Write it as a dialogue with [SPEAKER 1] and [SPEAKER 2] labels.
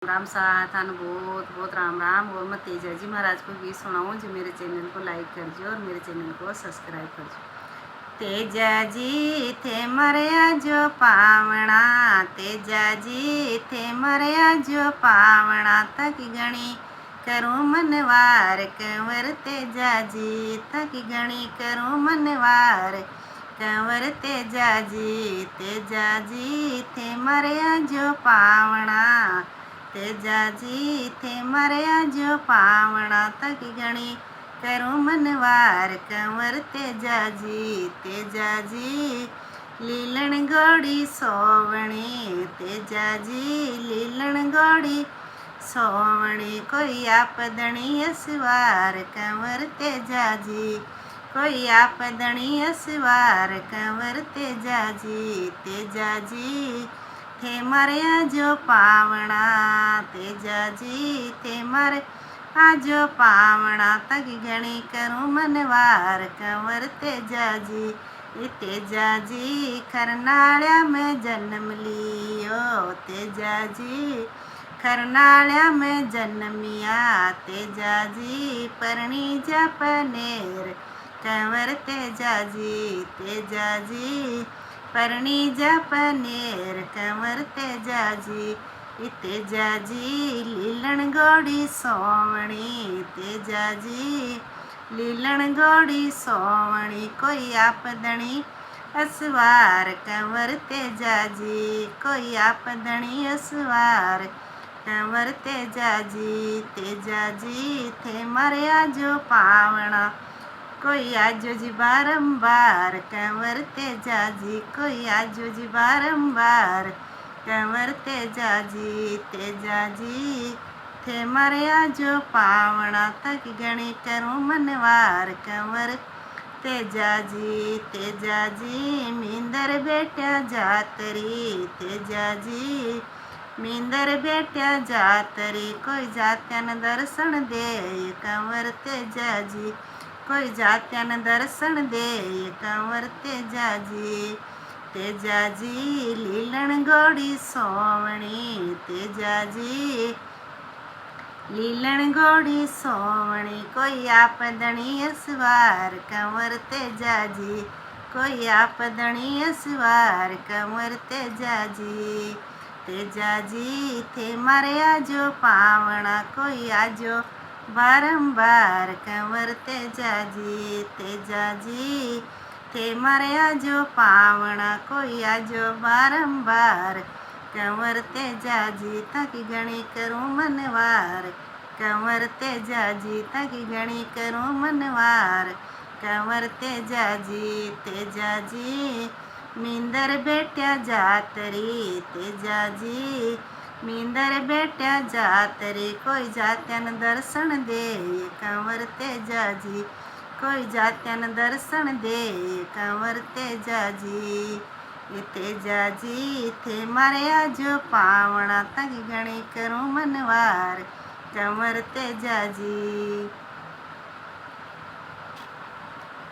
[SPEAKER 1] राम साथ थानू बहुत बहुत राम राम। और मैं तेजा जी महाराज को गीत सुनाऊँ जो मेरे चैनल को लाइक करजो और मेरे चैनल को सब्सक्राइब करजो। तेजा जी थे मरया जो पावणा, तेजा जी थे मरया जो पावणा, तक गणी करूँ मनवार कंवर तेजा जी, तक गणी करूँ मनवार कंवर तेजा जी। तेजा जी थे मरया जो पावणा, तेजा जी थे मरया जो पावणा, तक गणी करूँ मनवार कंवर तेजा जी। तेजा जी लीलन गौड़ी सोवणी, तेजा जी लीलन गौड़ी सोवणी, कोई आपदणी असवार कंवर तेजा जी, कोई आपदणी असवार कंवर तेजा जी। तेजा जी थे मरया जो पावणा, तेजा जी थे मर आजो पावणा, तक गणी करूँ मनवार कंवर तेजा जी। तेजा जी खरनाळ्या में जन्म लियो, तेजा जी खरनाळ्या में जन्मिया, तेजा जी परणी जपनेर कंवर तेजा जी। तेजा जी परणी जपनेर कंवर तेजा जी। तेजा जी लीलन गौड़ी सोवणी, तेजा जी लीलन गौड़ी सोवणी, कोई आपदणी असवार कंवर तेजा जी, कोई आपदणी असवार कंवर तेजा जी। तेजा जी थे मरया जो पावणा, कोई आजो जी बारंबार कंवर तेजा जी, कोई आजो जी बारंबार कंवर तेजा जी। तेजा जी थे मरया जो पावणा, तक गणी करूँ मनवार कंवर तेजा जी। तेजा जी मींदर बेट्या जातरी, तेजा जी मींदर बेट्या जातरी, कोई जात्यान दर्शन दे कंवर तेजा जी, कोई जात्यान दर्शन दे कंवर तेजा जी। तेजा जी लीलन गौड़ी सोवणी, तेजा जी लीलन गौड़ी सोवणी, कोई आपदणी असवार कंवर तेजा जी, कोई आपदणी असवार कंवर तेजा जी। तेजा जी थे मरया जो पावणा, कोई आजो बारंबार कंवर तेजा जी। तेजा जी थे मरया जो पावणा, कोई आजो बारंबार कंवर तेजा जी, ताकि गणी करूँ मनवार कंवर तेजा जी, ताकि गणी करूँ मनवार कंवर तेजा जी। तेजा जी मींदर बेट्या जातरी, तेजा जी मींदर बेट्या जातरी, कोई जात्यान दर्शन दे कंवर तेजा जी, कोई जात्यान दर्शन दे कंवर तेजा जी। तेजा जी थे मरया जो पावणा, तक गणी करूँ मनवार कंवर तेजा जी।